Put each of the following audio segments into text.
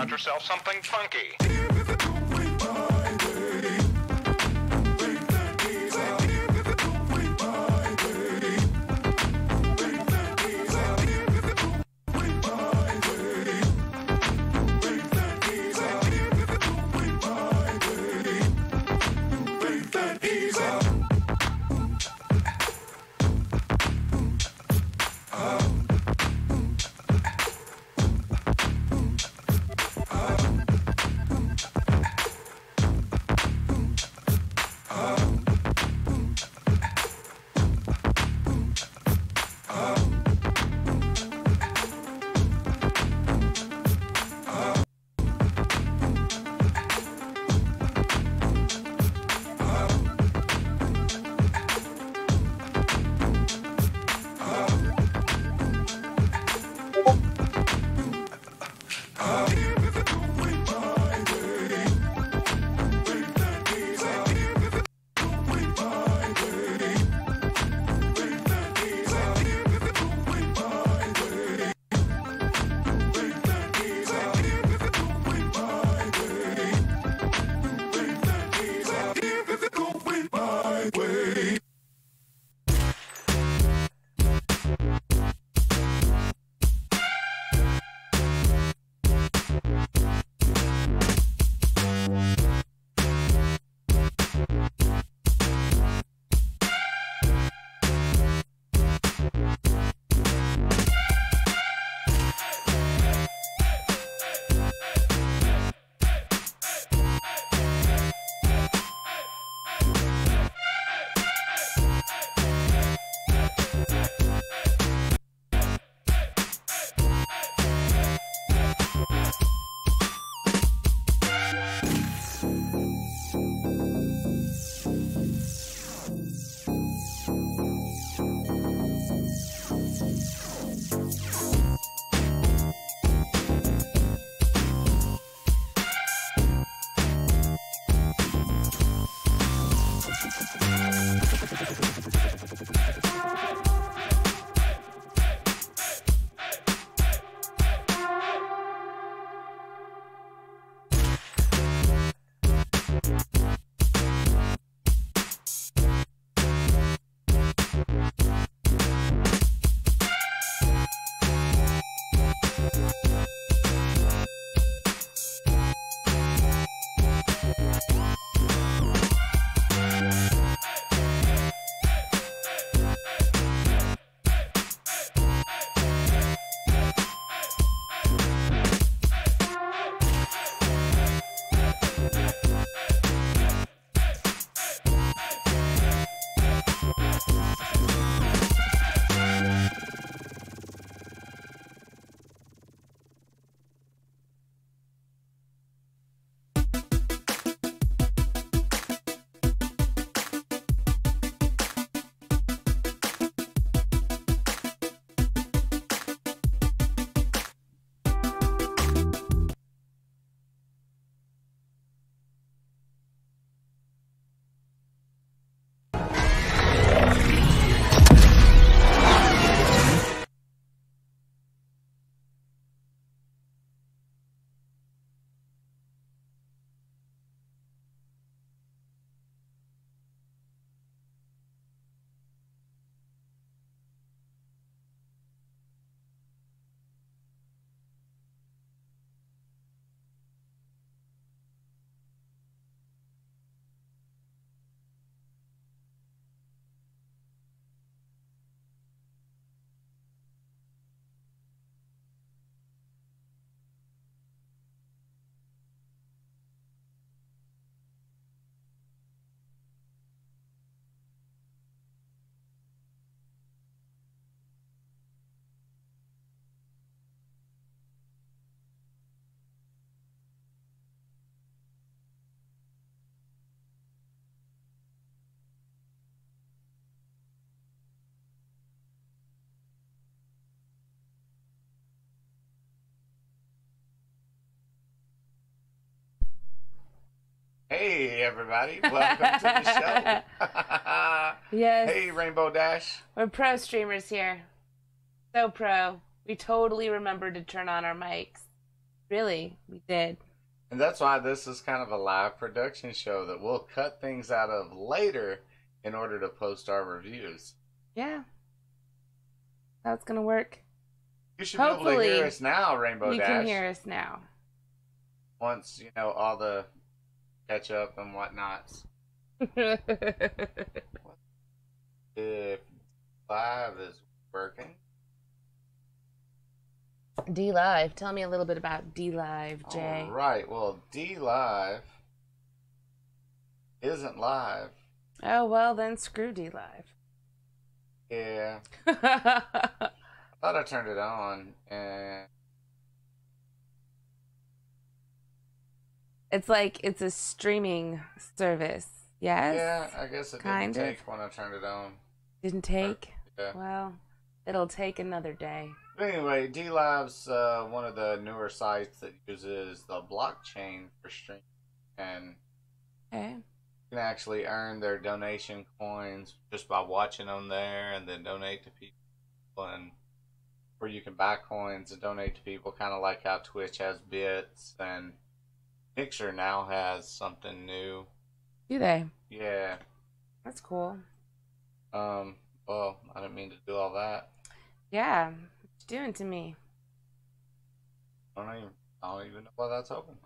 got yourself something funky. Hey everybody, welcome to the show. Yes. Hey Rainbow Dash. We're pro streamers here. So pro. We totally remembered to turn on our mics. Really, we did. And that's why this is kind of a live production show that we'll cut things out of later in order to post our reviews. Yeah. That's going to work. You should be able to hear us now, Rainbow Dash. You can hear us now. Once, you know, all the catch up and whatnots. If live is working. D Live. Tell me a little bit about D Live, Jay. All right. Well, D Live isn't live. Oh, well, then screw D Live. Yeah. I thought I turned it on and it's like it's a streaming service. Yes? yeah, I guess it kind didn't take when I turned it on. Didn't take? Yeah. Well, it'll take another day. But anyway, D-Live's one of the newer sites that uses the blockchain for streaming, and Okay. you can actually earn their donation coins just by watching them there, and then donate to people, and where you can buy coins and donate to people, kind of like how Twitch has bits, and Mixer now has something new. Do they? Yeah. That's cool. Well, I didn't mean to do all that. Yeah. What you doing to me? I don't even know why that's open.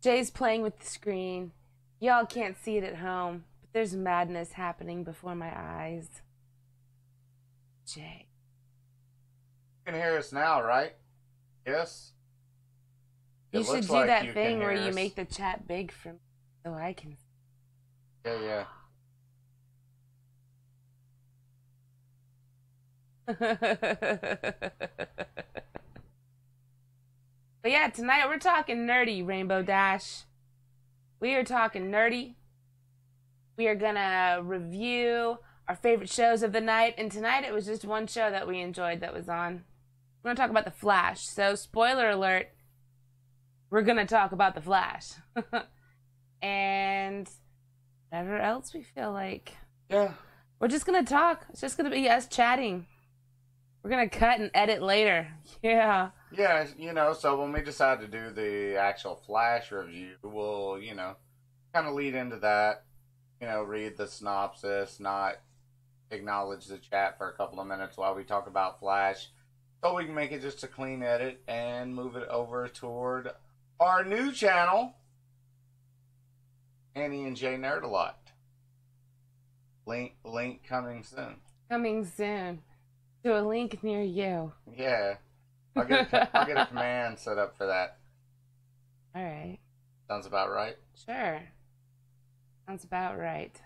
Jay's playing with the screen. Y'all can't see it at home, but there's madness happening before my eyes. Jay. You can hear us now, right? Yes? You should do that thing where you make the chat big for me so I can. Yeah. But yeah, tonight we're talking nerdy, Rainbow Dash. We are talking nerdy. We are gonna review our favorite shows of the night, and tonight it was just one show that we enjoyed that was on. We're gonna talk about The Flash. So, spoiler alert, we're gonna talk about The Flash. And whatever else we feel like. Yeah. We're just gonna talk. It's just gonna be us chatting. We're gonna cut and edit later. Yeah. Yeah, you know, so when we decide to do the actual Flash review, we'll, you know, kind of lead into that. You know, read the synopsis, not acknowledge the chat for a couple of minutes while we talk about Flash. So we can make it just a clean edit and move it over toward our new channel, Annie and Jay Nerd a Lot. Link coming soon. Coming soon to a link near you. Yeah. I'll get a command set up for that. All right. Sounds about right. Sure. Sounds about right.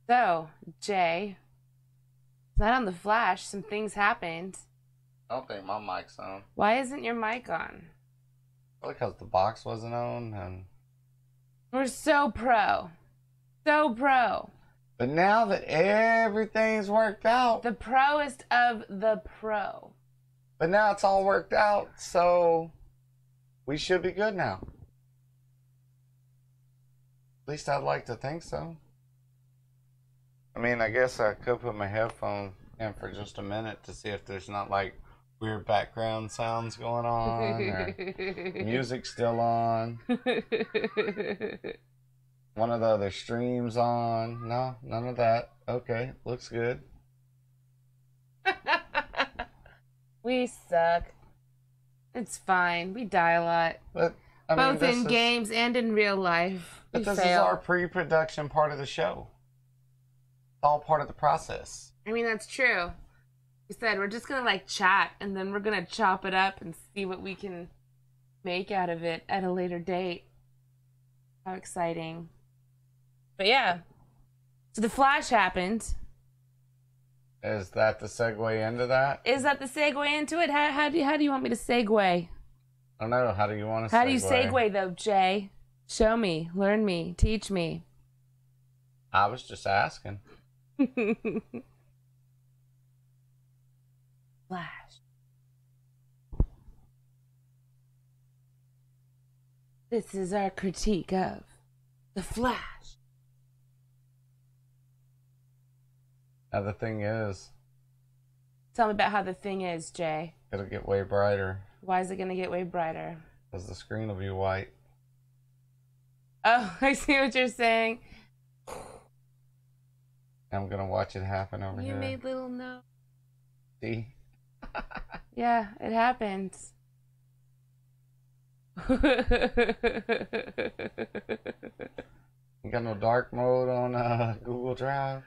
So, Jay, tonight on The Flash, some things happened. I don't think my mic's on. Why isn't your mic on? Probably because the box wasn't on. And We're so pro. So pro. But now that everything's worked out. The proest of the pro. But now it's all worked out, so we should be good now. At least I'd like to think so. I mean, I guess I could put my headphones in for just a minute to see if there's not like weird background sounds going on or music still on. One of the other streams on. No, none of that. Okay, looks good. We suck. It's fine. We die a lot. But I mean, both in games and in real life. But this is our pre-production part of the show. It's all part of the process. I mean, that's true. We said we're just gonna like chat and then we're gonna chop it up and see what we can make out of it at a later date. How exciting. But yeah. So The Flash happened. Is that the segue into that? Is that the segue into it? How do you want me to segue? I don't know. How do you want to segue? How do you segue though, Jay? Show me, learn me, teach me. I was just asking. Flash. This is our critique of The Flash. Now the thing is, Tell me about how the thing is, Jay. It'll get way brighter. Why is it going to get way brighter? Because the screen will be white. Oh, I see what you're saying. I'm going to watch it happen over here. You made little notes. See? Yeah, it happens. You got no dark mode on Google Drive?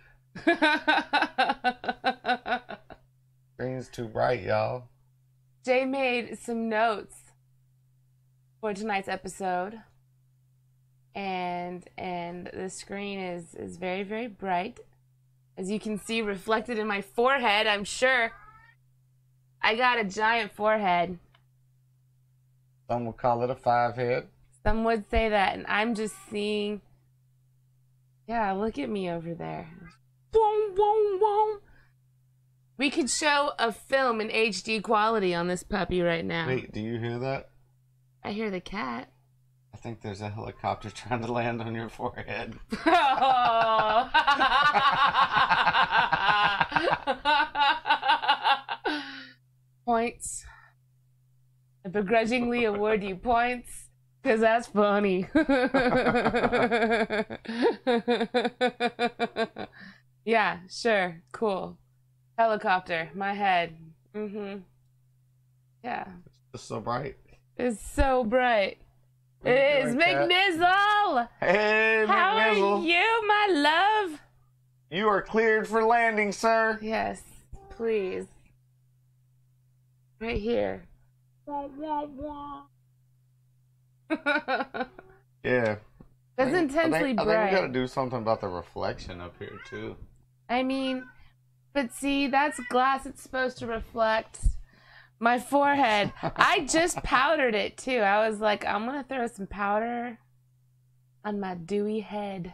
Screen's too bright, y'all. Jay made some notes for tonight's episode. And the screen is very, very bright. As you can see reflected in my forehead, I'm sure. I got a giant forehead. Some would call it a 5-head. Some would say that, and I'm just seeing... Yeah, look at me over there. Boom, boom, boom. We could show a film in HD quality on this puppy right now. Wait, do you hear that? I hear the cat. I think there's a helicopter trying to land on your forehead. Oh. Points. I begrudgingly award you points because that's funny. Yeah, sure, cool. Helicopter, my head. Yeah. It's just so bright. It's so bright. It is McNizzle! Hey, McNizzle! How are you, my love? You are cleared for landing, sir. Yes, please. Right here. Wah, wah, wah. Yeah. That's intensely bright. I think we gotta do something about the reflection up here, too. I mean, but see, that's glass. It's supposed to reflect my forehead. I just powdered it, too. I was like, I'm gonna throw some powder on my dewy head.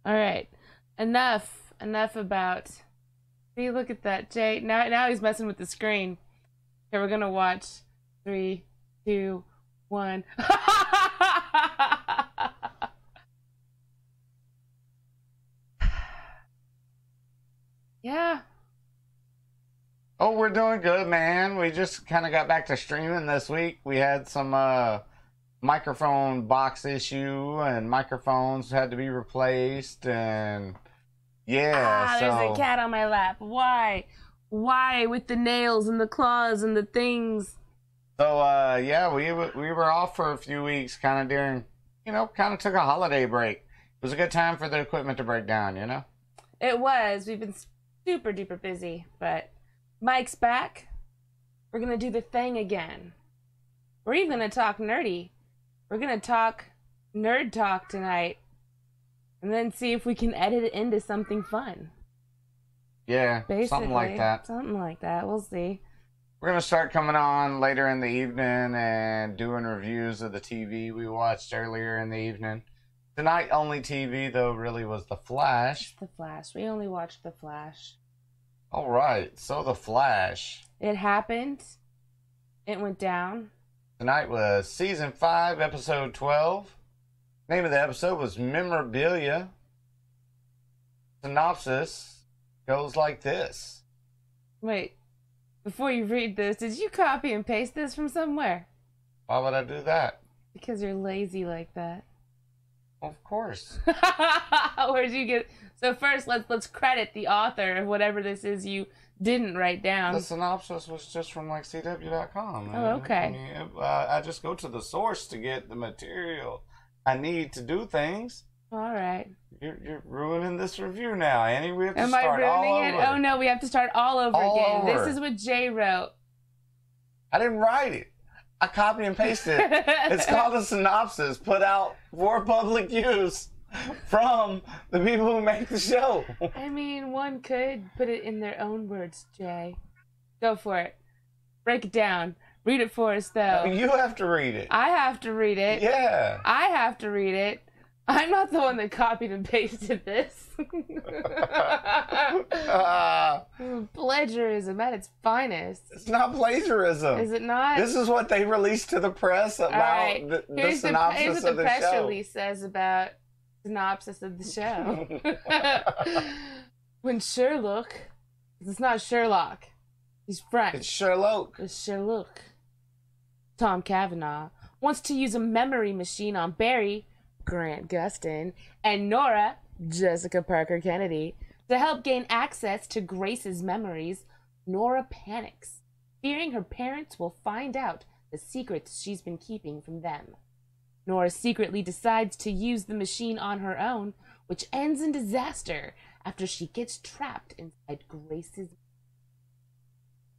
All right. Enough about... See, look at that, Jay. Now he's messing with the screen. Okay, we're gonna watch. 3, 2, 1. Yeah. Oh, we're doing good, man. We just kind of got back to streaming this week. We had some microphone box issue, and microphones had to be replaced, and yeah. There's a cat on my lap. Why? Why with the nails and the claws and the things? So yeah, we were off for a few weeks, kind of during, kind of took a holiday break. It was a good time for the equipment to break down, It was. We've been super duper busy, but Mike's back. We're gonna do the thing again. We're even gonna talk nerdy. We're gonna talk nerd talk tonight, and then see if we can edit it into something fun. Yeah, basically, something like that. Something like that. We'll see. We're gonna start coming on later in the evening and doing reviews of the TV we watched earlier in the evening. Tonight only TV though really was The Flash. The Flash. We only watched The Flash. All right, so The Flash. It happened. It went down. Tonight was season 5, episode 12. Name of the episode was Memorabilia. Synopsis goes like this. Wait, before you read this, did you copy and paste this from somewhere? Why would I do that? Because you're lazy like that. Of course. Where'd you get? So first, let's credit the author of whatever this is you didn't write down. The synopsis was just from like CW.com. Oh, okay. I just go to the source to get the material I need to do things. All right. You're ruining this review now, Annie. We have to Am start I ruining all it? over. Oh no, we have to start all over again. Over. This is what Jay wrote. I didn't write it. I copy and pasted it. It's called a synopsis put out for public use from the people who make the show. I mean, one could put it in their own words, Jay. Go for it. Break it down. Read it for us, though. You have to read it. I have to read it. Yeah. I have to read it. I'm not the one that copied and pasted this. Plagiarism at its finest. It's not plagiarism. Is it not? This is what they released to the press about the synopsis here's what of the press show. release says about synopsis of the show. When Sherloque, it's not Sherlock, he's French. It's Sherloque. It's Sherloque. Tom Cavanagh wants to use a memory machine on Barry, Grant Gustin, and Nora, Jessica Parker Kennedy, to help gain access to Grace's memories. Nora panics, fearing her parents will find out the secrets she's been keeping from them. Nora secretly decides to use the machine on her own, which ends in disaster after she gets trapped inside Grace's.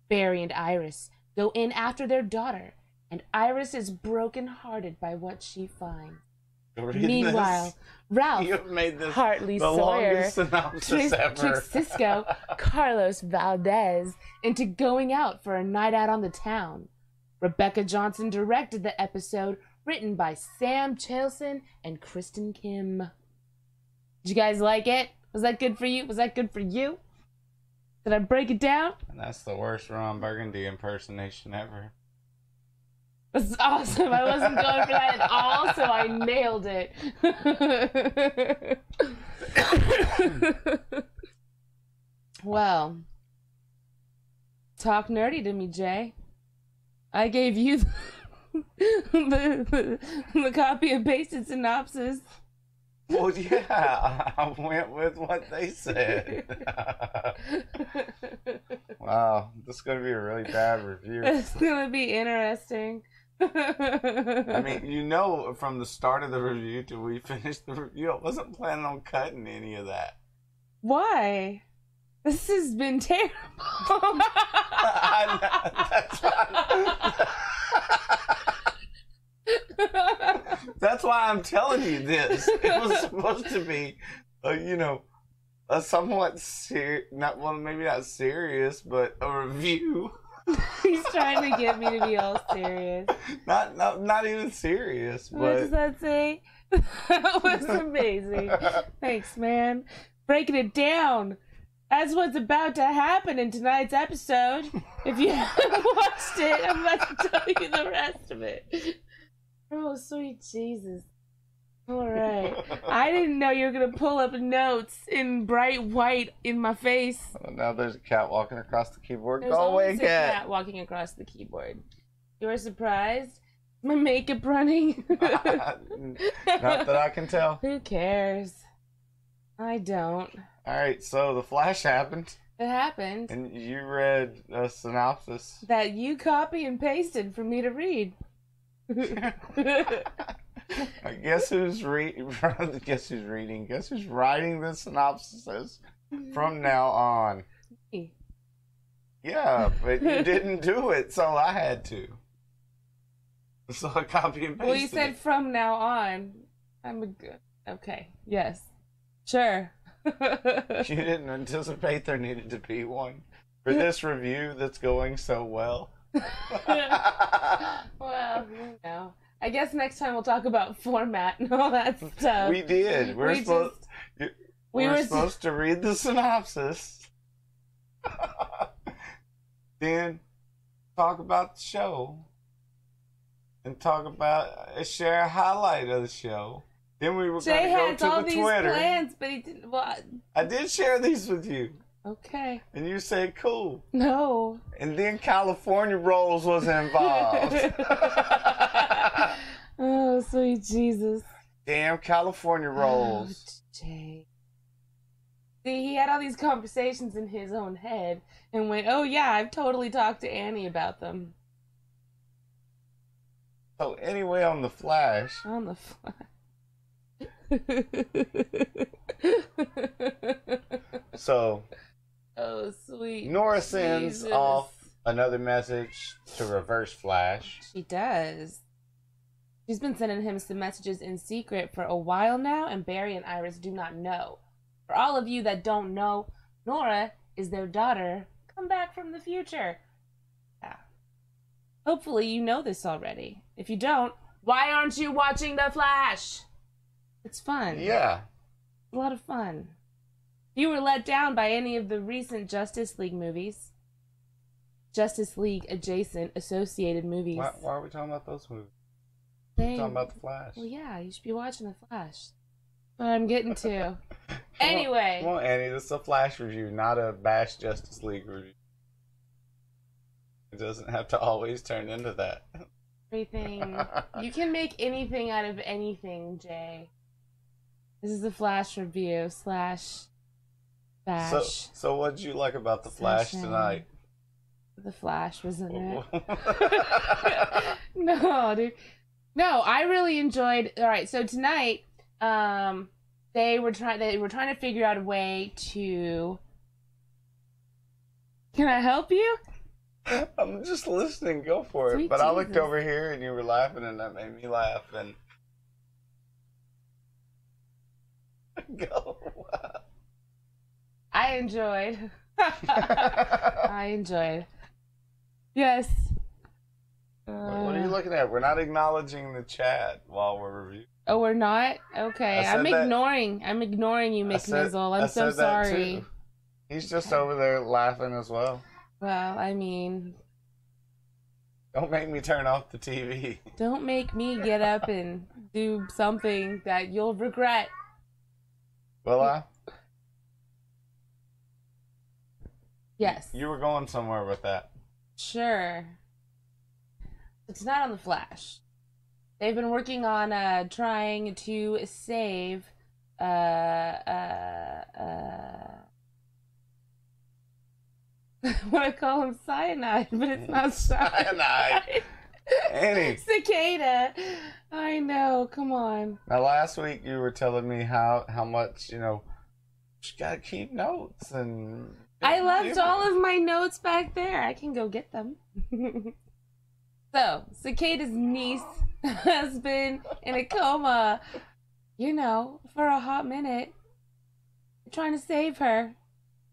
Barry and Iris go in after their daughter, and Iris is brokenhearted by what she finds. Meanwhile, Ralph, Hartley Sawyer, tricks Cisco, Carlos Valdes, into going out for a night out on the town. Rebecca Johnson directed the episode, written by Sam Chalsen and Kristen Kim. Did you guys like it? Was that good for you? Was that good for you? Did I break it down? And that's the worst Ron Burgundy impersonation ever. That's awesome. I wasn't going for that at all, so I nailed it. Well, talk nerdy to me, Jay. I gave you the copy and pasted synopsis. Well, yeah, I went with what they said. Wow, this is going to be a really bad review. It's going to be interesting. I mean, you know, from the start of the review till we finished the review, I wasn't planning on cutting any of that. Why? This has been terrible. That's why I'm telling you this. It was supposed to be, a somewhat maybe not serious, but a review. He's trying to get me to be all serious. Not even serious. But... What does that say? That was amazing. Thanks, man. Breaking it down. That's what's about to happen in tonight's episode. If you haven't watched it, I'm about to tell you the rest of it. Oh, sweet Jesus. All right. I didn't know you were going to pull up notes in bright white in my face. Well, now there's a cat walking across the keyboard. There's Go away, always a cat walking across the keyboard. You were surprised? My makeup running? Not that I can tell. Who cares? I don't. All right, so the Flash happened. It happened. And you read a synopsis. That you copy and pasted for me to read. Guess who's reading? Guess who's writing the synopsis from now on? Me. Yeah, but you didn't do it, so I had to. So I copy and pasted. Well, you said from now on. I'm a good. Okay. Yes. Sure. You didn't anticipate there needed to be one for this review that's going so well. Well, I guess next time we'll talk about format and all that stuff. We did. We were supposed to read the synopsis, then talk about the show, and share a highlight of the show. Then we were going to go to all the these Twitter. Plans, but he didn't. Well, I did share these with you. Okay. And you said cool. No. And then California Rolls was involved. Oh, sweet Jesus. Damn California Rolls. Oh, Jay. See, he had all these conversations in his own head and went, oh yeah, I've totally talked to Annie about them. So anyway, on the Flash. On the Flash. So, oh sweet Nora sends Jesus. off another message to Reverse Flash. She does. She's been sending him some messages in secret for a while now, and Barry and Iris do not know. For all of you that don't know, Nora is their daughter, come back from the future. Yeah. Hopefully you know this already. If you don't, why aren't you watching The Flash? It's fun. Yeah. A lot of fun. If you were let down by any of the recent Justice League movies, Justice League adjacent associated movies. Why are we talking about those movies? We're talking about The Flash. Well, yeah, you should be watching The Flash. what I'm getting to. Anyway. Come on, Annie. This is a Flash review, not a Bash Justice League review. It doesn't have to always turn into that. Everything. You can make anything out of anything, Jay. This is the Flash review / Bash. So what did you like about the Flash tonight? The Flash was in it. No, dude. No, I really enjoyed. All right, so tonight, they were trying to figure out a way to. Can I help you? I'm just listening. Go for it. Sweet but Jesus. I looked over here and you were laughing, and that made me laugh. And go. I enjoyed. I enjoyed. Yes. What are you looking at? We're not acknowledging the chat while we're reviewing. Oh, we're not? Okay. I'm ignoring you, McNizzle. I'm so sorry. He's just over there laughing as well. Well, I mean... Don't make me turn off the TV. Don't make me get up and do something that you'll regret. Will I? Yes. You were going somewhere with that. Sure. It's not on the Flash. They've been working on trying to save I want to call him cyanide, but it's not cyanide. Annie. Cicada. I know. Come on. Now, last week you were telling me how much, you gotta keep notes. And I left all of my notes back there. I can go get them. So, Cicada's niece has been in a coma, for a hot minute. They're trying to save her.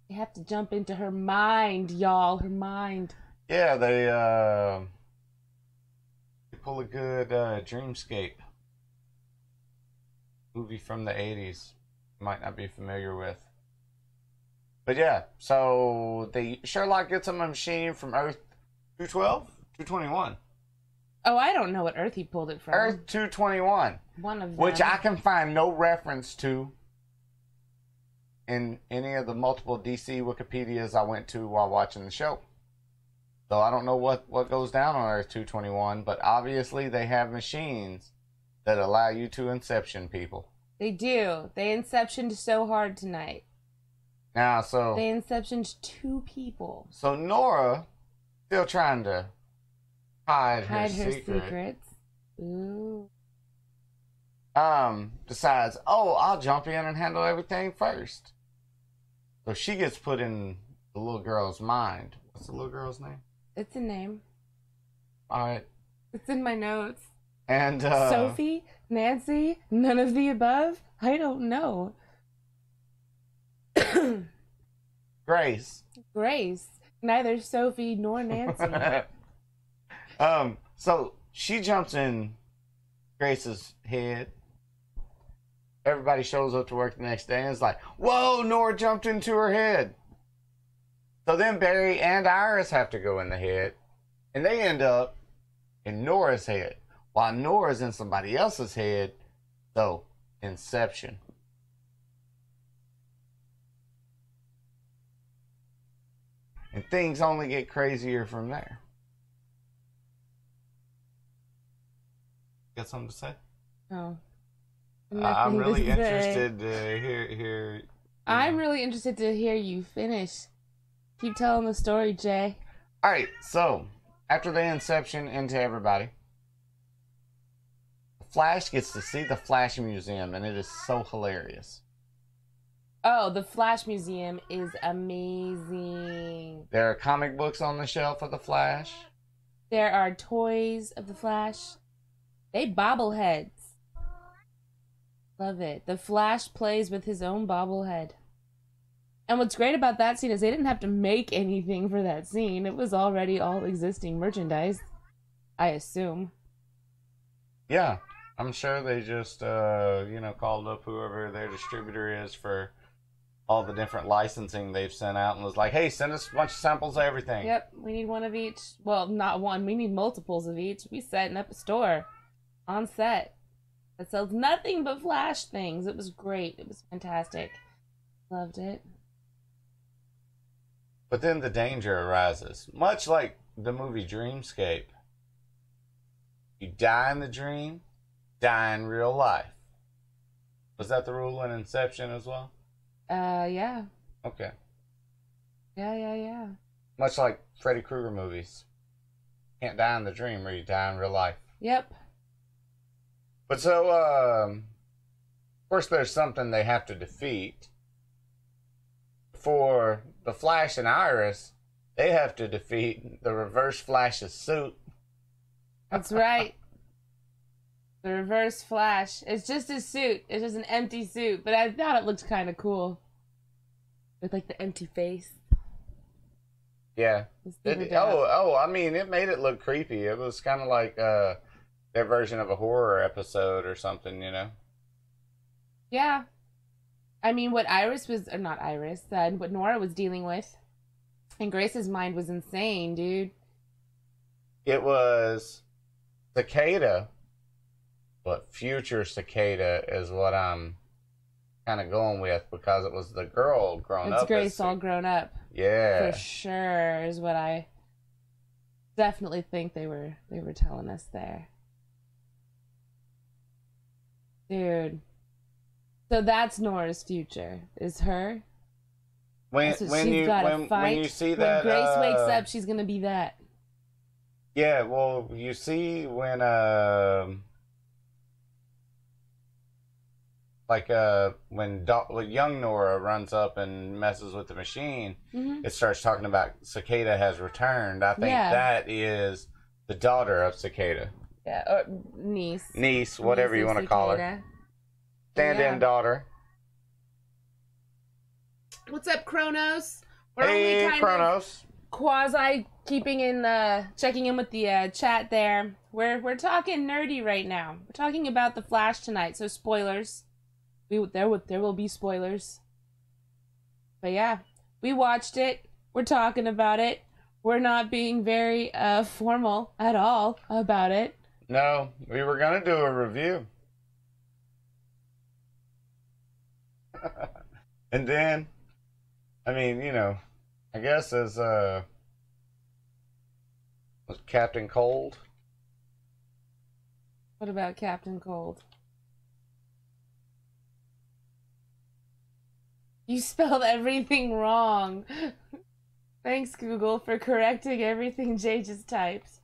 They have to jump into her mind, y'all. Her mind. Yeah, they pull a good Dreamscape movie from the 80s. You might not be familiar with. But yeah, so Sherloque gets him a machine from Earth 212? 221. Oh, I don't know what Earth he pulled it from. Earth 221. One of them. Which I can find no reference to in any of the multiple DC Wikipedias I went to while watching the show. So I don't know what goes down on Earth 221, but obviously they have machines that allow you to inception people. They do. They inceptioned so hard tonight. Now, so... They inceptioned 2 people. So Nora, still trying to hide her secrets. Ooh. Decides, I'll jump in and handle everything first. So she gets put in the little girl's mind. What's the little girl's name? It's a name. All right. It's in my notes. And Sophie? Nancy? None of the above? I don't know. Grace. Neither Sophie nor Nancy. So she jumps in Grace's head. Everybody shows up to work the next day and it's like, whoa, Nora jumped into her head. So then Barry and Iris have to go in the head, and they end up in Nora's head, while Nora's in somebody else's head. So, inception. And things only get crazier from there. Got something to say? Oh. I'm really interested to hear. I'm really interested to hear you finish. Keep telling the story, Jay. All right, so after the inception into everybody, Flash gets to see the Flash Museum, and it is so hilarious. Oh, the Flash Museum is amazing. There are comic books on the shelf of the Flash. There are toys of the Flash. They bobbleheads. Love it. The Flash plays with his own bobblehead. And what's great about that scene is they didn't have to make anything for that scene. It was already all existing merchandise, I assume. Yeah, I'm sure they just, called up whoever their distributor is for all the different licensing they've sent out and was like, hey, send us a bunch of samples of everything. Yep, we need one of each. Well, not one. We need multiples of each. We setting up a store on set. that sells nothing but Flash things. It was great. It was fantastic. Loved it. But then the danger arises, much like the movie Dreamscape. You die in the dream, die in real life. Was that the rule in Inception as well? Yeah. Okay. Yeah. Much like Freddy Krueger movies. Can't die in the dream or you die in real life. Yep. But so, of course, there's something they have to defeat. For the Flash and Iris, they have to defeat the Reverse Flash's suit. That's right. The Reverse Flash. It's just his suit. It's just an empty suit. But I thought it looked kind of cool. With, like, the empty face. Yeah. I mean, it made it look creepy. It was kind of like their version of a horror episode or something, you know? Yeah. I mean, what Iris was, or not Iris, what Nora was dealing with in Grace's mind was insane, dude. It was Cicada, but future Cicada is what I'm kind of going with because it was the girl grown up. It's Grace all grown up. Yeah. For sure is what I definitely think they were telling us there. Dude. So that's Nora's future. Is her? When you see that when Grace wakes up, she's gonna be that. Yeah, well, you see when when young Nora runs up and messes with the machine, it starts talking about Cicada has returned. I think that is the daughter of Cicada. Yeah, or niece. Niece, whatever you want to call her. Stand-in daughter. What's up, Kronos? We're hey, only kind Kronos. Of quasi keeping in checking in with the chat there. We're talking nerdy right now. We're talking about the Flash tonight, so spoilers. There will be spoilers. But yeah, we watched it. We're talking about it. We're not being very formal at all about it. No, we were gonna do a review. And then, I mean, you know, I guess as was Captain Cold. What about Captain Cold? You spelled everything wrong. Thanks, Google, for correcting everything Jay just typed.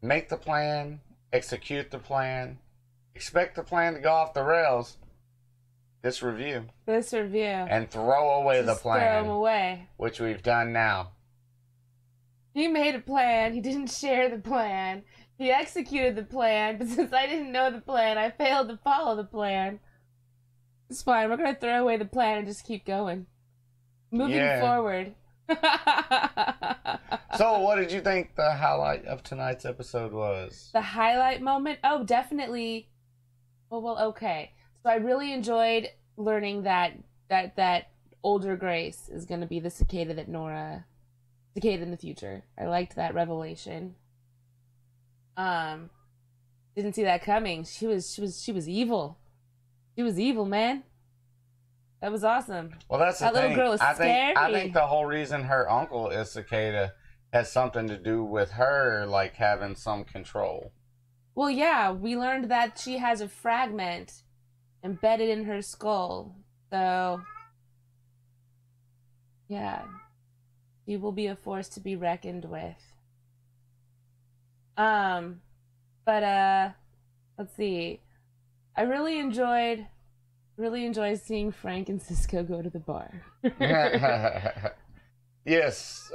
Make the plan, execute the plan, expect the plan to go off the rails. This review. And throw away the plan. Throw them away. Which we've done now. He made a plan. He didn't share the plan. He executed the plan, but since I didn't know the plan, I failed to follow the plan. It's fine. We're going to throw away the plan and just keep going. Moving forward. So, what did you think the highlight of tonight's episode was? The highlight moment? Oh, definitely. Well, okay. So I really enjoyed learning that older Grace is going to be the Cicada in the future. I liked that revelation. Didn't see that coming. She was evil. She was evil, man. That was awesome. Well, that's the thing. That little girl is scary. I think the whole reason her uncle is Cicada has something to do with her, like, having some control. Well, yeah, we learned that she has a fragment embedded in her skull. So, yeah. She will be a force to be reckoned with. But let's see. I really enjoyed seeing Frank and Cisco go to the bar. Yes,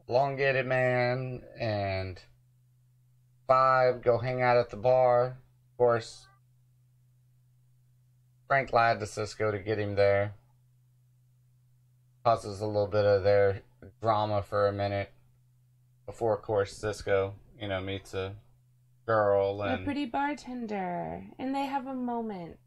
elongated man and Five go hang out at the bar. Of course, Frank lied to Cisco to get him there. Causes a little bit of their drama for a minute before, of course, Cisco, meets a girl and a pretty bartender, and they have a moment.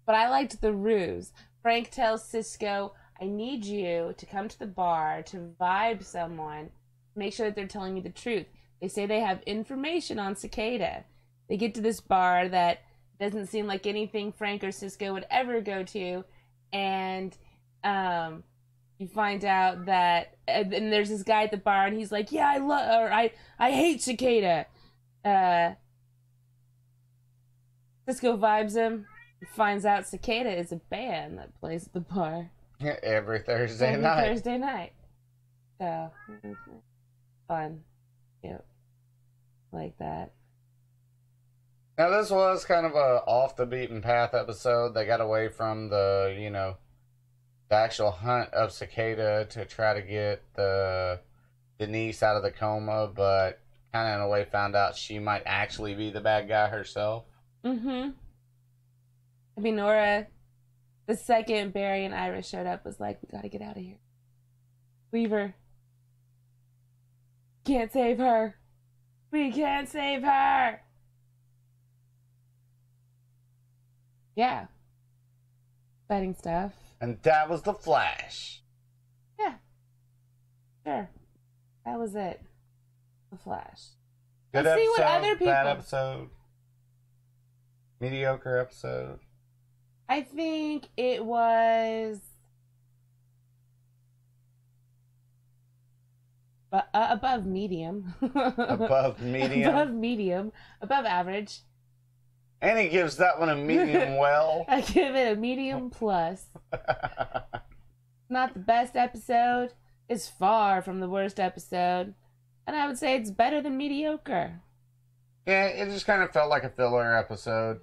But I liked the ruse. Frank tells Cisco, I need you to come to the bar to vibe someone. Make sure that they're telling me the truth. They say they have information on Cicada. They get to this bar that doesn't seem like anything Frank or Cisco would ever go to, and you find out that and there's this guy at the bar, and he's like, "Yeah, I hate Cicada." Cisco vibes him. Finds out Cicada is a band that plays at the bar every Thursday night. So fun, yep, like that. Now this was kind of a off the beaten path episode. They got away from the actual hunt of Cicada to try to get Denise out of the coma, but kind of in a way found out she might actually be the bad guy herself. Mm-hmm. I mean, Nora, the second Barry and Iris showed up, was like, "We gotta get out of here. Leave her. Can't save her. We can't save her." Yeah. Exciting stuff. And that was the Flash. Yeah. Sure. That was it. The Flash. Good Let's episode, see what other people... bad episode, mediocre episode. I think it was above medium. Above medium. Above medium. Above average. And he gives that one a medium well. I give it a medium plus. Not the best episode. It's far from the worst episode. And I would say it's better than mediocre. Yeah, it just kind of felt like a filler episode.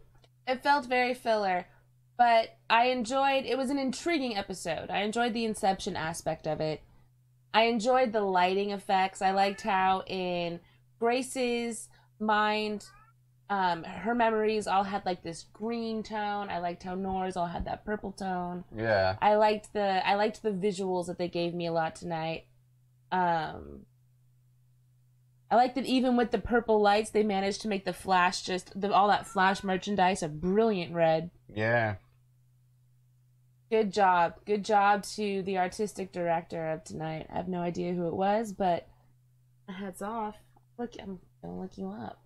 It felt very filler. But I enjoyed, it was an intriguing episode. I enjoyed the Inception aspect of it. I enjoyed the lighting effects. I liked how in Grace's mind, her memories all had like this green tone. I liked how Nora's all had that purple tone. Yeah. I liked the visuals that they gave me a lot tonight. I liked that even with the purple lights, they managed to make the Flash all that Flash merchandise a brilliant red. Yeah. Good job. Good job to the artistic director of tonight. I have no idea who it was, but hats off. Look, I'm gonna look you up.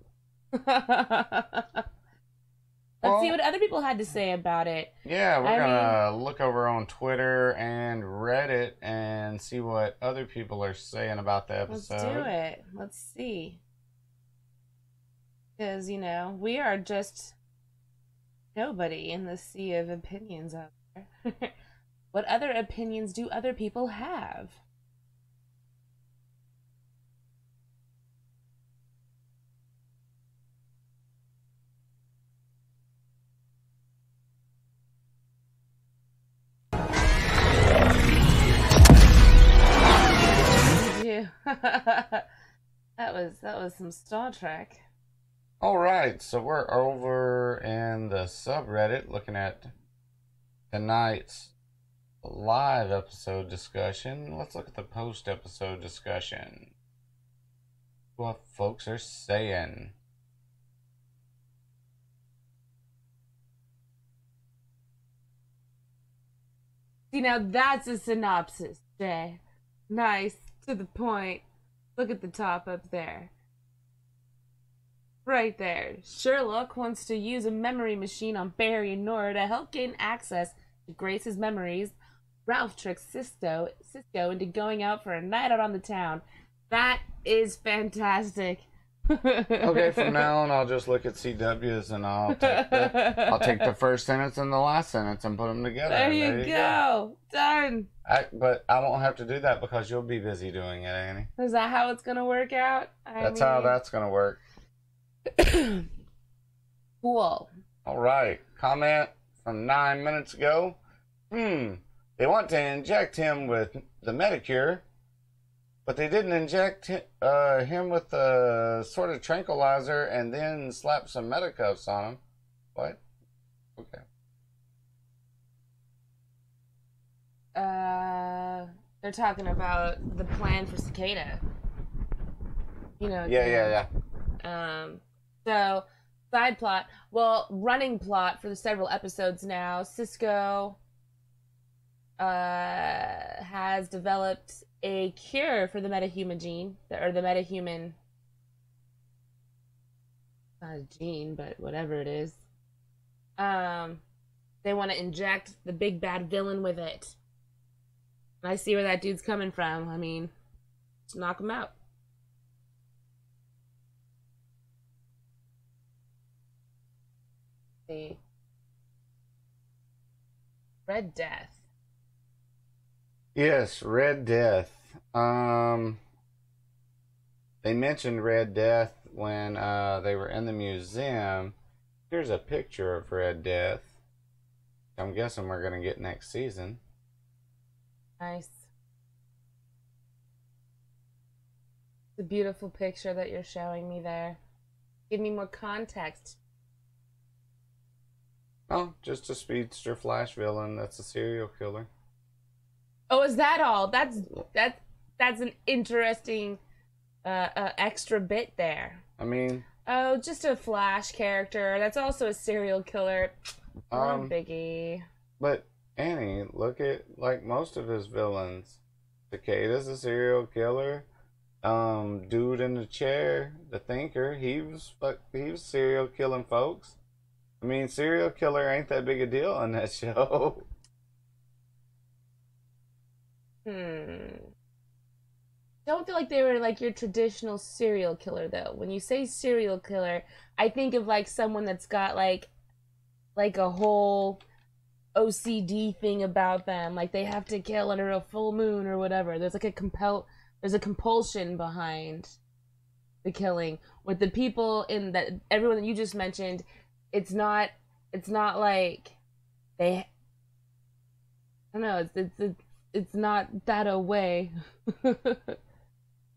Let's see what other people had to say about it. Yeah, we're gonna look over on Twitter and Reddit and see what other people are saying about the episode. Let's do it. Let's see. Because, we are just nobody in the sea of opinions out there. What other opinions do other people have? That was some Star Trek. All right, so we're over in the subreddit looking at tonight's live episode discussion. Let's look at the post episode discussion. What folks are saying. See, now that's a synopsis, Jay. Nice, to the point. Look at the top up there. Right there. Sherloque wants to use a memory machine on Barry and Nora to help gain access to Grace's memories. Ralph tricks Cisco into going out for a night out on the town. That is fantastic. Okay, from now on, I'll just look at CWs and I'll take the first sentence and the last sentence and put them together. There you go. Done. But I won't have to do that because you'll be busy doing it, Annie. Is that how it's going to work out? That's how that's going to work. Cool. All right. Comment from 9 minutes ago. They want to inject him with the Medicure, but they didn't inject him with a sort of tranquilizer and then slap some medicuffs on him. What? Okay. They're talking about the plan for Cicada. Yeah. So, side plot. Well, running plot for the several episodes now. Cisco has developed a cure for the metahuman gene, or the metahuman not a gene, but whatever it is. They want to inject the big bad villain with it. And I see where that dude's coming from. I mean, just knock him out. See. Red Death. Yes, Red Death. They mentioned Red Death when they were in the museum. Here's a picture of Red Death. I'm guessing we're going to get next season. Nice. It's a beautiful picture that you're showing me there. Give me more context. Oh, just a speedster flash villain that's a serial killer. Oh, is that all? That's an interesting extra bit there. I mean, oh, just a Flash character that's also a serial killer. Biggie. But Annie, look at like most of his villains. Cicada's a serial killer. Dude in the chair, the thinker, he was serial killing folks. I mean, serial killer ain't that big a deal on that show. Don't feel like they were like your traditional serial killer though. When you say serial killer, I think of like someone that's got like a whole OCD thing about them. Like they have to kill under a full moon or whatever. There's like there's a compulsion behind the killing. With the people in that, everyone that you just mentioned, it's not like they, I don't know, it's not that away.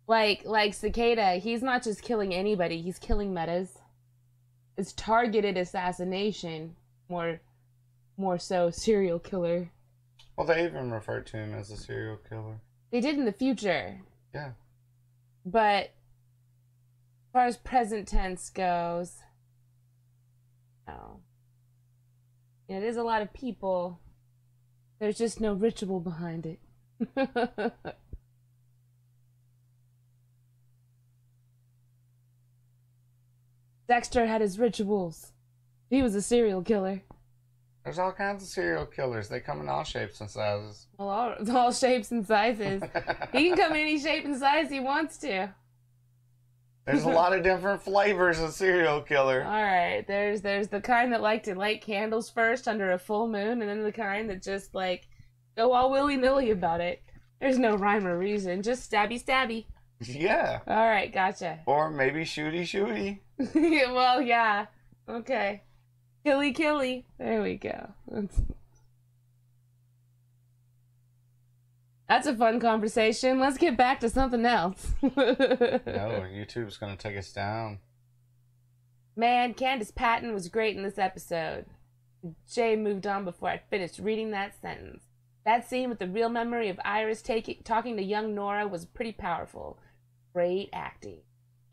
like Cicada, he's not just killing anybody, he's killing metas. It's targeted assassination, more so serial killer. Well, they even referred to him as a serial killer. They did in the future. Yeah. But as far as present tense goes, no. It is a lot of people. There's just no ritual behind it. Dexter had his rituals. He was a serial killer. There's all kinds of serial killers. They come in all shapes and sizes. Well, all shapes and sizes. He can come in any shape and size he wants to. There's a lot of different flavors of serial killer. All right, there's the kind that like to light candles first under a full moon, and then the kind that just like go all willy-nilly about it. There's no rhyme or reason, just stabby stabby. Yeah. All right, gotcha. Or maybe shooty shooty. Well, yeah. Okay. Killy killy. There we go. That's a fun conversation. Let's get back to something else. No, YouTube's gonna take us down. Man, Candace Patton was great in this episode. Jay moved on before I finished reading that sentence. That scene with the real memory of Iris talking to young Nora was pretty powerful. Great acting.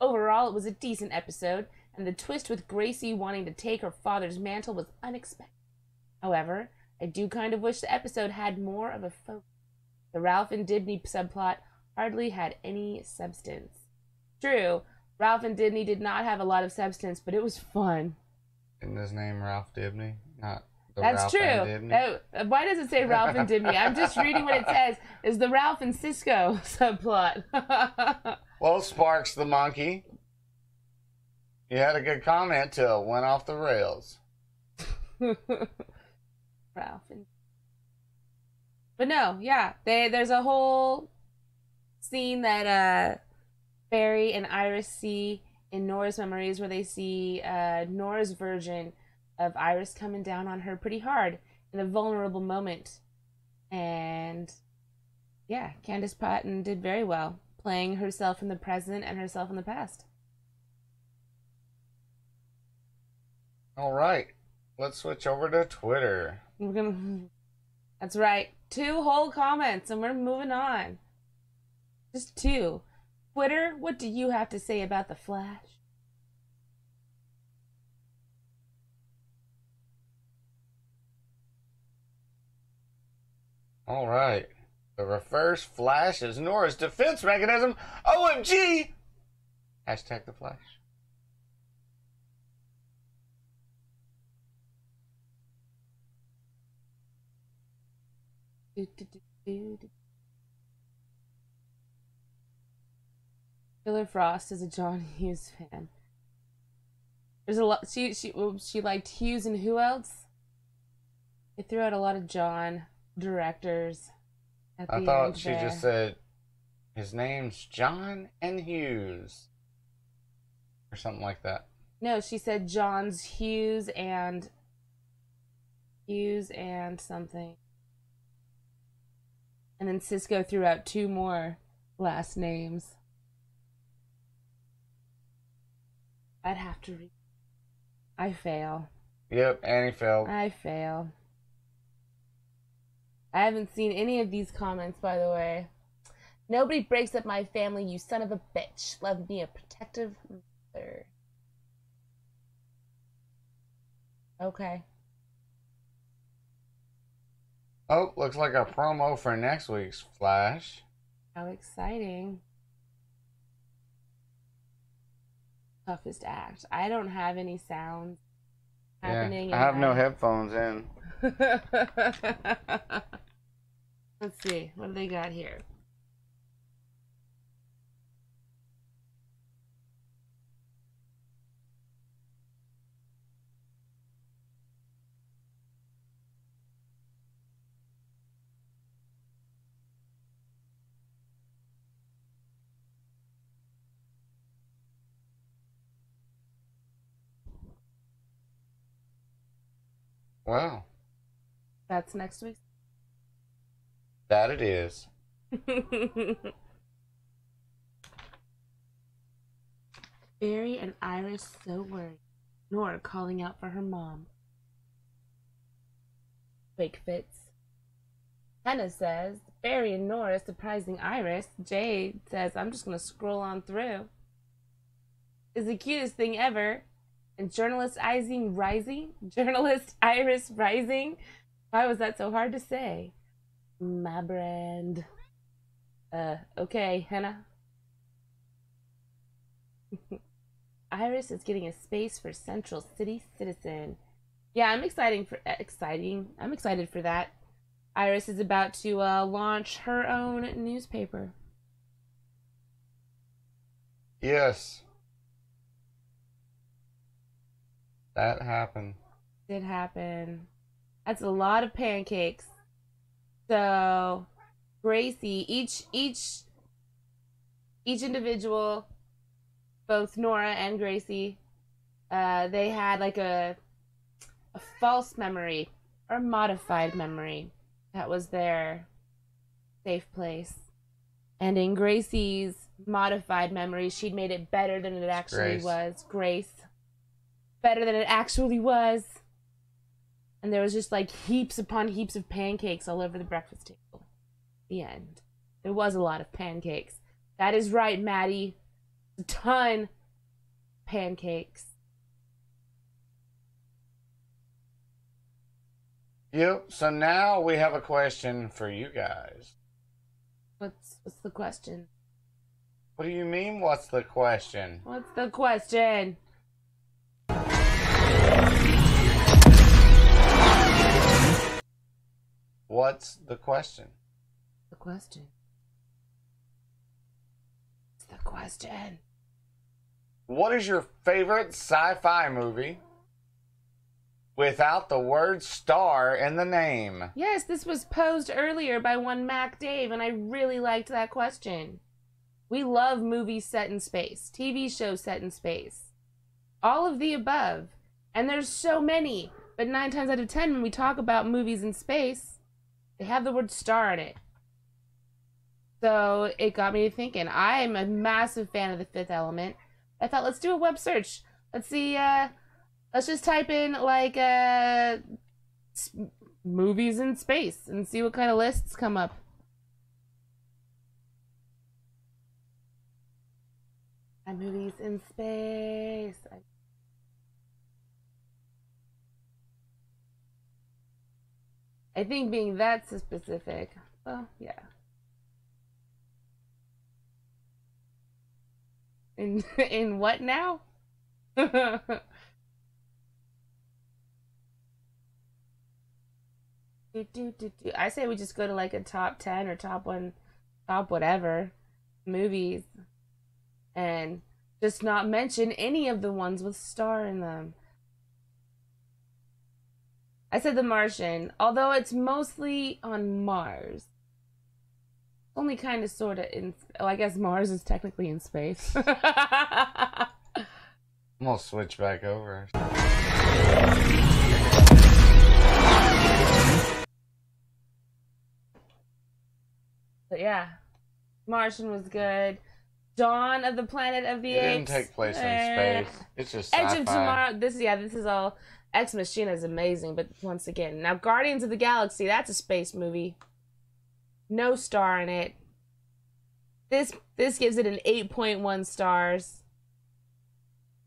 Overall, it was a decent episode, and the twist with Gracie wanting to take her father's mantle was unexpected. However, I do kind of wish the episode had more of a focus. The Ralph and Dibny subplot hardly had any substance. True, Ralph and Dibny did not have a lot of substance, but it was fun. Isn't his name Ralph Dibny? Not the That's Ralph true. and Dibny? Why does it say Ralph and Dibny? I'm just reading what it says. Is the Ralph and Cisco subplot. Well, Sparks the monkey. You had a good comment till it went off the rails. Ralph and... But no, yeah. There's a whole scene that Barry and Iris see in Nora's memories where they see Nora's version of Iris coming down on her pretty hard in a vulnerable moment. And yeah, Candace Patton did very well, playing herself in the present and herself in the past. All right, let's switch over to Twitter. That's right. 2 whole comments and we're moving on. Just 2. Twitter, what do you have to say about the Flash? All right. The reverse Flash is Nora's defense mechanism. OMG! Hashtag the Flash. Do, do, do, do, do. Killer Frost is a John Hughes fan. There's a lot. She liked Hughes, and who else? They threw out a lot of John directors at the I end thought she there. just said his name's John and Hughes or something like that. No, she said John's Hughes and something. And then Cisco threw out 2 more last names. I'd have to read. I fail. Yep, Annie failed. I fail. I haven't seen any of these comments, by the way. Nobody breaks up my family, you son of a bitch. Love me a protective mother. Okay. Oh, looks like a promo for next week's Flash. How exciting. Toughest act. I don't have any sounds happening. Yeah, I have no headphones in. Let's see. What do they got here? Wow. That's next week. That it is. Barry and Iris so worried. Nora calling out for her mom. Fake fits. Hannah says, Barry and Nora surprising Iris. Jay says, I'm just going to scroll on through. Is the cutest thing ever. And journalist Iris Rising. Why was that so hard to say? My brand. Okay, Hannah. Iris is getting a space for Central City Citizen. Yeah, I'm excited for that. Iris is about to launch her own newspaper. Yes. That happened. Did happen. That's a lot of pancakes. So, Gracie, each individual, both Nora and Gracie, they had like a false memory or modified memory. That was their safe place. And in Gracie's modified memory, she'd made it better than it actually was. Grace. Better than it actually was. And there was just like heaps upon heaps of pancakes all over the breakfast table. The end. There was a lot of pancakes. That is right, Maddie. A ton of pancakes. Yep, so now we have a question for you guys. What's the question? What do you mean, what's the question? What's the question? What's the question? The question. What's the question? What is your favorite sci-fi movie without the word star in the name? Yes, this was posed earlier by one Mac Dave, and I really liked that question. We love movies set in space, TV shows set in space, all of the above. And there's so many, but 9 times out of 10 when we talk about movies in space, they have the word star in it. So it got me thinking. I'm a massive fan of The Fifth Element. I thought, let's do a web search. Let's see, let's just type in, like, movies in space and see what kind of lists come up. Movies in space. I think being that specific, well, yeah. In what now? I say we just go to like a top 10 or top one, top whatever movies, and just not mention any of the ones with star in them. I said The Martian, although it's mostly on Mars. Only kind of sort of in. Oh, I guess Mars is technically in space. I'm gonna switch back over. But yeah, Martian was good. Dawn of the Planet of the Apes. It didn't take place in space. It's just Edge sci-fi. of Tomorrow. This is all. Ex Machina is amazing, but once again, now Guardians of the Galaxy. That's a space movie. No star in it. This gives it an 8.1 stars.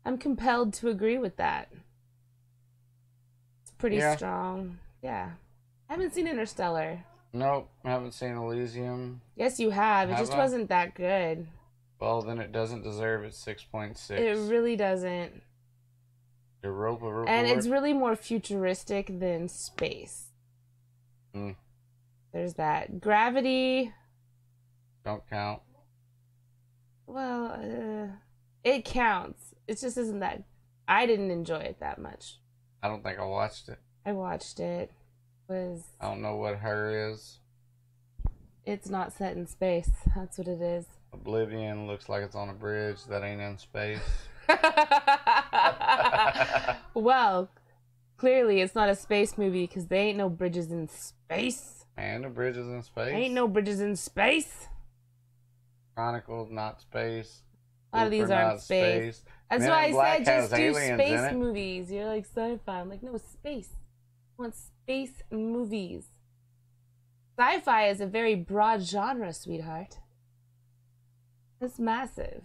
I'm compelled to agree with that. It's pretty strong. Yeah. I haven't seen Interstellar. Nope, I haven't seen Elysium. Yes, you have. It just wasn't that good. Well, then it doesn't deserve its 6.6. It really doesn't. Europa Report. And it's really more futuristic than space. There's that. Gravity. Don't count. Well, it counts. It just isn't that. I didn't enjoy it that much. I don't think I watched it. I watched it. I don't know what Her is. It's not set in space. That's what it is. Oblivion looks like it's on a bridge that ain't in space. Well, clearly it's not a space movie because there ain't no bridges in space. And the bridges in space. Ain't no bridges in space. Chronicles, not space. A lot of these aren't space. That's Men why in I Black said just do has space movies. You're like sci-fi. I'm like, no, space. I want space movies. Sci-fi is a very broad genre, sweetheart. It's massive.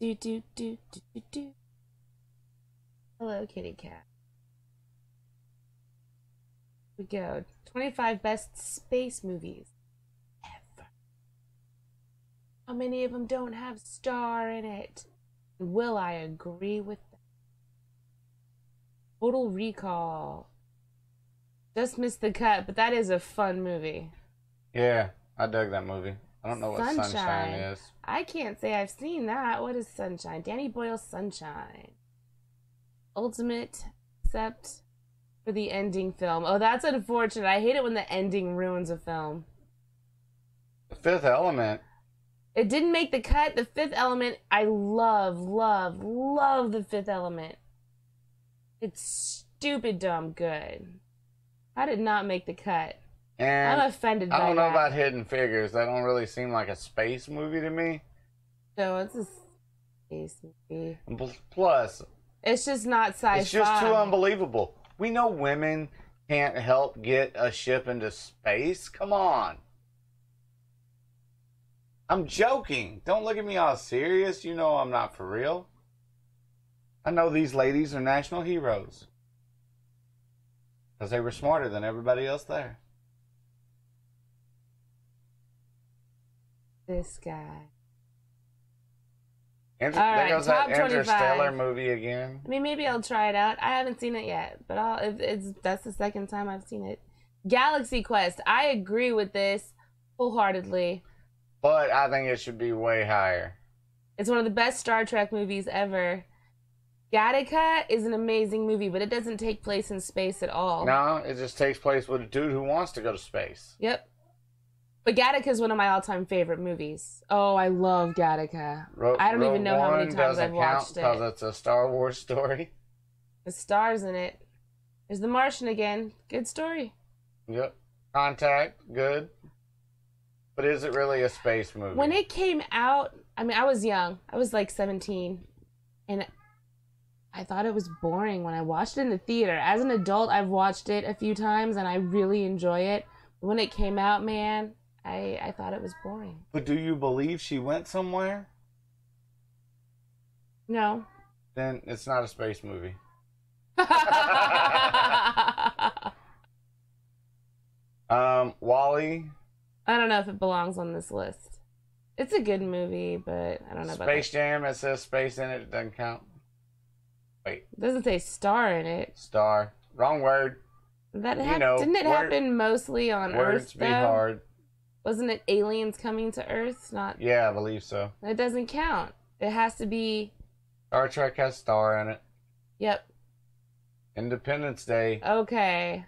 Do do do do do do. Hello, kitty cat. Here we go. 25 best space movies ever. How many of them don't have star in it? Will I agree with that? Total Recall. Just missed the cut, but that is a fun movie. Yeah, I dug that movie. I don't know what Sunshine is. I can't say I've seen that. What is Sunshine? Danny Boyle's Sunshine. Ultimate, except for the ending film. Oh, that's unfortunate. I hate it when the ending ruins a film. The Fifth Element. It didn't make the cut. The Fifth Element, I love, love, love The Fifth Element. It's stupid dumb good. I did not make the cut. And I'm offended by that. I don't know about Hidden Figures. That don't really seem like a space movie to me. No, it's a space movie. Plus, it's just not sci-fi. It's just too unbelievable. We know women can't help get a ship into space. Come on. I'm joking. Don't look at me all serious. You know I'm not for real. I know these ladies are national heroes. Because they were smarter than everybody else there. This guy. There goes that Interstellar 25. movie again. I mean, maybe I'll try it out. I haven't seen it yet, but that's the second time I've seen it. Galaxy Quest. I agree with this wholeheartedly. But I think it should be way higher. It's one of the best Star Trek movies ever. Gattaca is an amazing movie, but it doesn't take place in space at all. No, it just takes place with a dude who wants to go to space. Yep. But Gattaca is one of my all-time favorite movies. Oh, I love Gattaca. I don't even know how many times I've watched it. Because it's a Star Wars story. The stars in it. There's The Martian again. Good story. Yep. Contact, good. But is it really a space movie? When it came out, I mean, I was young. I was like 17. And I thought it was boring when I watched it in the theater. As an adult, I've watched it a few times and I really enjoy it. When it came out, man, I thought it was boring. But do you believe she went somewhere? No. Then it's not a space movie. Wall-E. I don't know if it belongs on this list. It's a good movie, but I don't know about Space Jam, it says space in it, it doesn't count. Wait, It doesn't say star in it. star. Wrong word. Didn't it happen mostly on words Earth, be though? hard. Wasn't it aliens coming to Earth? Not. Yeah, I believe so. It doesn't count. It has to be. Star Trek has star in it. Yep. Independence Day. Okay.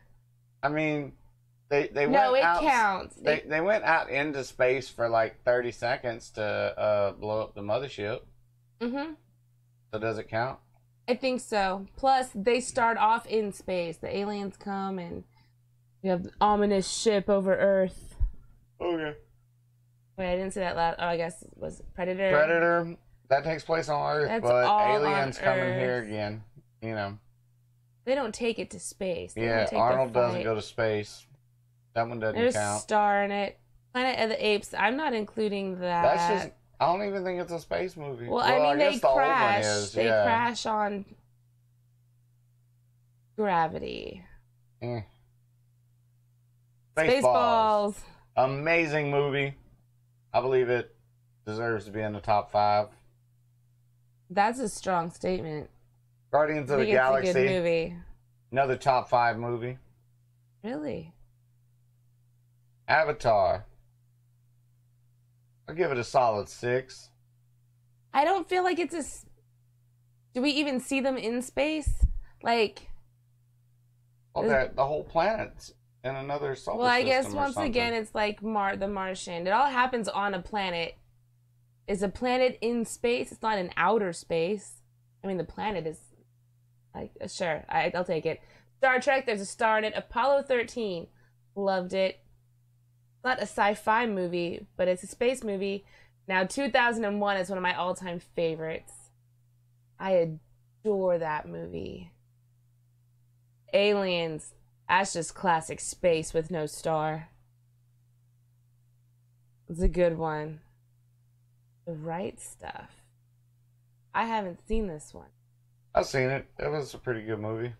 I mean, they No, went it out, counts. They went out into space for like 30 seconds to blow up the mothership. Mm-hmm. So does it count? I think so. Plus, they start off in space. The aliens come and you have the ominous ship over Earth. Okay. Wait, I didn't say that loud. Oh, I guess it was Predator. Predator, that takes place on Earth, That's but all aliens on coming Earth. here again. You know. They don't take it to space. They Yeah, don't take Arnold the doesn't fight. go to space. That one doesn't There's count. a star in it. Planet of the Apes. I'm not including that. That's just. I don't even think it's a space movie. Well, I mean, guess they the crash. old one is, They yeah. crash on gravity. Spaceballs. Amazing movie. I believe it deserves to be in the top 5. That's a strong statement. Guardians I of the think it's a Galaxy. good movie. Another top 5 movie. Really? Avatar. I'll give it a solid 6. I don't feel like it's a. Do we even see them in space? Like. Well, the whole planet's in another solar system. Well, I guess or once something. again, it's like the Martian. It all happens on a planet. Is a planet in space? It's not in outer space. I mean, the planet is. Like, sure, I'll take it. Star Trek. There's a star in it. Apollo 13. Loved it. It's not a sci-fi movie, but it's a space movie. Now, 2001 is one of my all-time favorites. I adore that movie. Aliens. That's just classic space with no star. It's a good one. The Right Stuff. I haven't seen this one. I've seen it. It was a pretty good movie.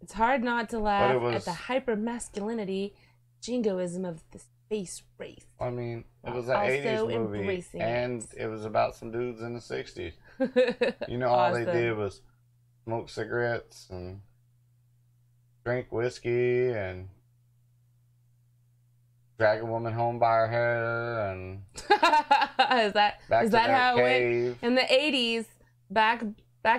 It's hard not to laugh was- at the hyper-masculinity, jingoism of the space race. I mean, it was an Also 80s movie, embracing and it. it was about some dudes in the 60s. You know, all they Awesome. did was smoke cigarettes and drink whiskey and drag a woman home by her hair and is that back is to that their how it cave. went in the 80s? Back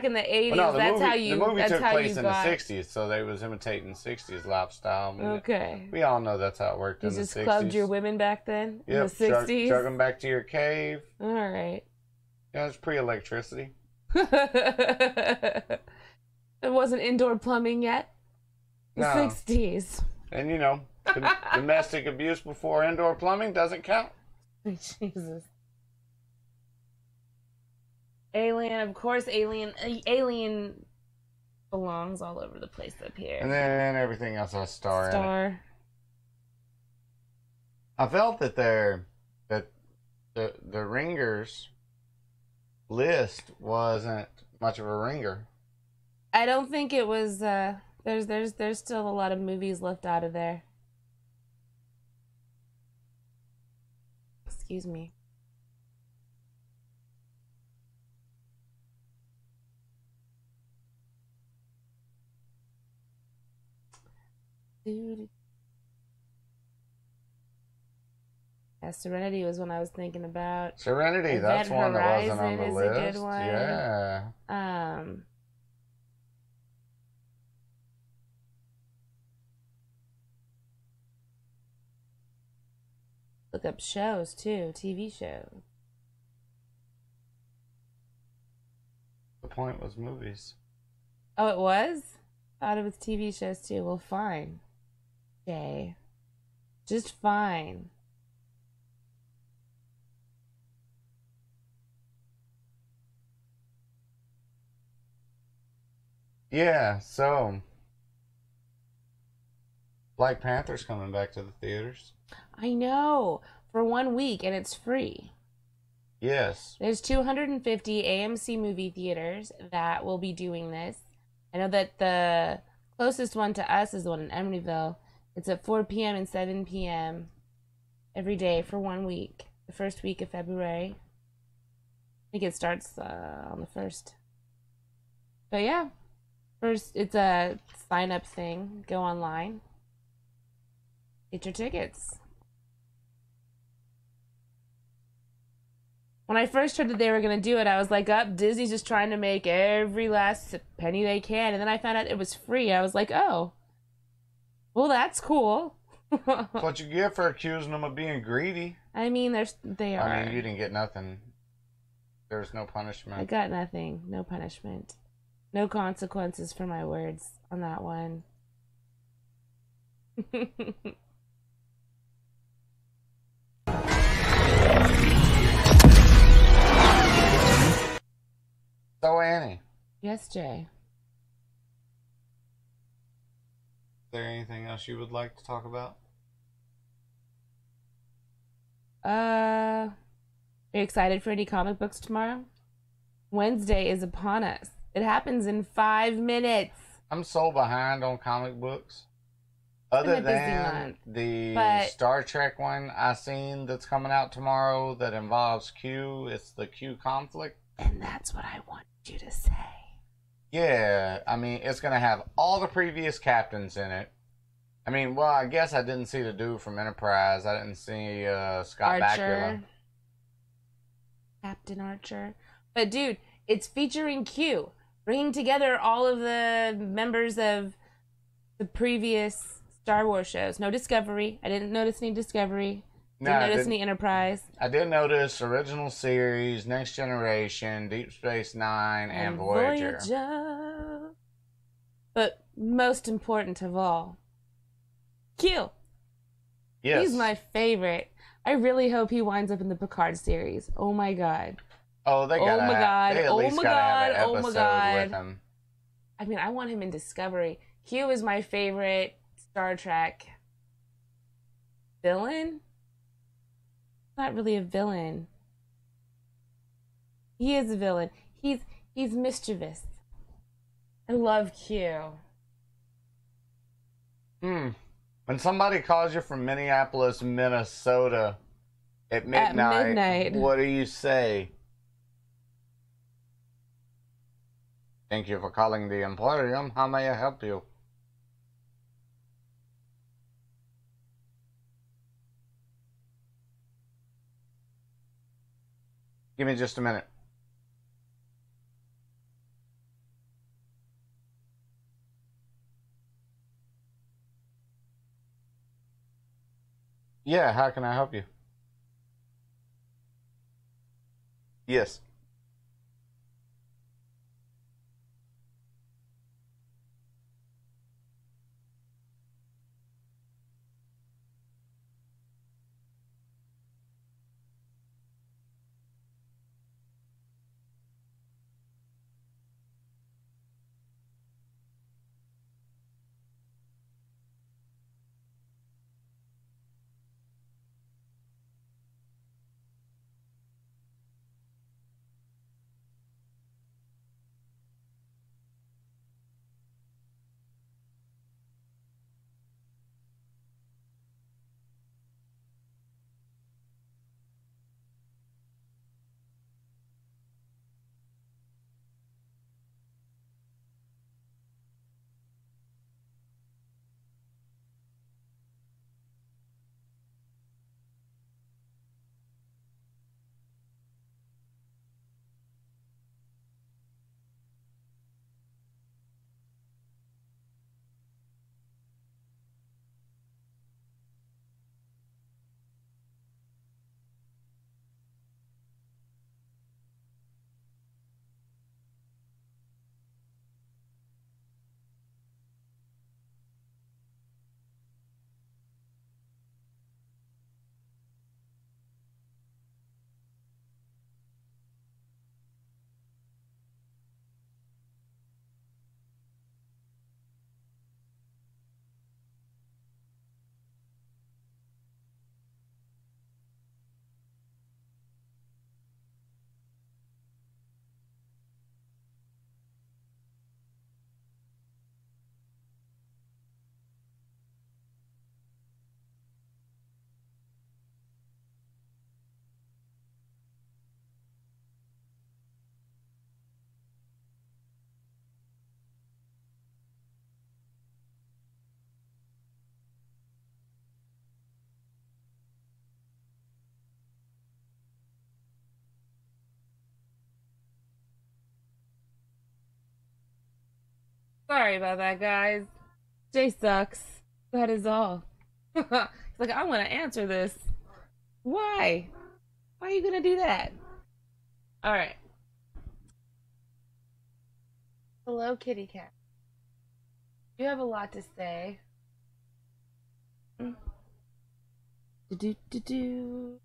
in the 80s, Well, no, that's how you. the movie that's took how place you in got. the 60s, so they was imitating 60s lifestyle. I mean, Okay. we all know that's how it worked You in the just 60s. clubbed your women back then in Yep, the 60s. Drug them back to your cave. All right. Yeah, it's pre-electricity. It wasn't indoor plumbing yet. The No. 60s. And, you know, domestic abuse before indoor plumbing doesn't count. Jesus. Alien, of course, Alien belongs all over the place up here. And then everything else has star in it. Star. I felt that the ringers list wasn't much of a ringer. I don't think it was. There's still a lot of movies left out of there. Excuse me. Dude. Yeah, Serenity was one I was thinking about. Serenity, Event that's one that wasn't on Horizon the is list. a good one. Yeah. Look up shows too, TV shows. The point was movies. Oh, it was? Thought it was TV shows too. Well, fine. Okay. Just fine. Yeah, so Black Panther's coming back to the theaters. I know. For 1 week, and it's free. Yes. There's 250 AMC movie theaters that will be doing this. I know that the closest one to us is the one in Emeryville. It's at 4 p.m. and 7 p.m. every day for 1 week. The first week of February. I think it starts on the 1st. But yeah, First, it's a sign up thing. Go online. Get your tickets. When I first heard that they were going to do it, I was like, Disney's just trying to make every last penny they can. And then I found out it was free. I was like, oh, well, that's cool. That's what you get for accusing them of being greedy. I mean, they are. I mean, you didn't get nothing. There's no punishment. I got nothing. No punishment. No consequences for my words on that one. So, Annie. Yes, Jay. Is there anything else you would like to talk about? Are you excited for any comic books tomorrow? Wednesday is upon us. It happens in 5 minutes. I'm so behind on comic books. Other than the Star Trek one I seen that's coming out tomorrow that involves Q, it's the Q conflict. And that's what I wanted you to say. Yeah, I mean, it's going to have all the previous captains in it. I mean, well, I guess I didn't see the dude from Enterprise. I didn't see Scott Bakula. Captain Archer. But, dude, it's featuring Q, bringing together all of the members of the previous Star Wars shows. No Discovery. I didn't notice any Discovery. Didn't notice any Enterprise. I did notice Original Series, Next Generation, Deep Space Nine, and Voyager. But most important of all, Q. Yes. He's my favorite. I really hope he winds up in the Picard series. Oh my god. Oh, they gotta have an episode with him. I mean, I want him in Discovery. Q is my favorite Star Trek villain. Not really a villain. He is a villain. He's mischievous. I love Q. When somebody calls you from Minneapolis, Minnesota at midnight, what do you say? Thank you for calling the Emporium. How may I help you? Give me just a minute. Yeah, how can I help you? Yes. Sorry about that, guys. Jay sucks. That is all. He's like, I want to answer this. Why? Why are you gonna do that? All right. Hello, kitty cat. You have a lot to say. Do do do do.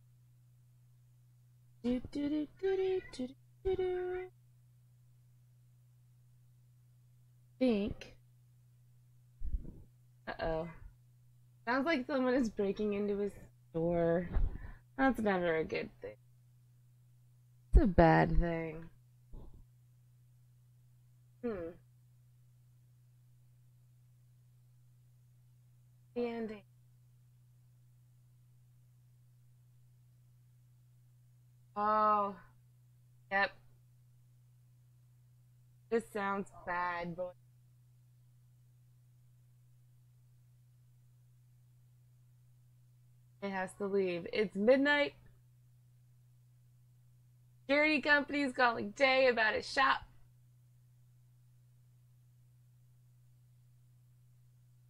Do do do do do do do. Think. Uh-oh. Sounds like someone is breaking into his store. That's never a good thing. It's a bad thing. The ending. Oh. Yep. This sounds bad, boy. It has to leave. It's midnight. Security company's calling Jay about his shop.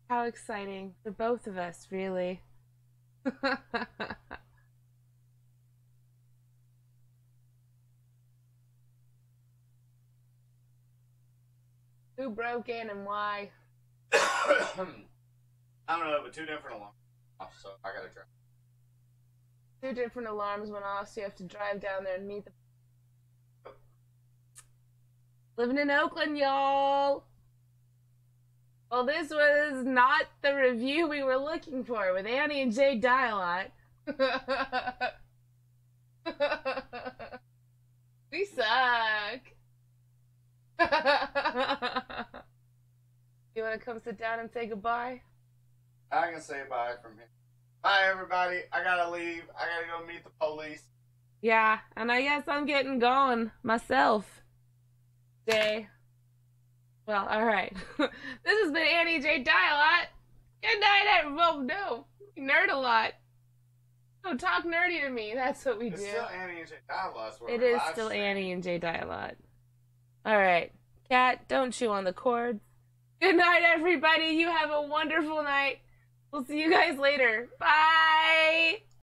How exciting for both of us, really. Who broke in and why? I don't know, but two different alarms, so I gotta try. Two different alarms went off, so you have to drive down there and meet the. Living in Oakland, y'all. Well, this was not the review we were looking for with Annie and Jay die a lot. We suck. You want to come sit down and say goodbye? I can say bye from here. Bye, everybody. I gotta leave. I gotta go meet the police. Yeah, and I guess I'm getting going myself. Jay. Well, alright. This has been Annie J. Die-A-Lot. Good night, everyone. No, we nerd a lot. No, talk nerdy to me. That's what we do. It's still Annie and J. Die-A-Lot. It is still Annie and J. Die-A-Lot. Alright. Cat, don't chew on the cords. Good night, everybody. You have a wonderful night. We'll see you guys later. Bye!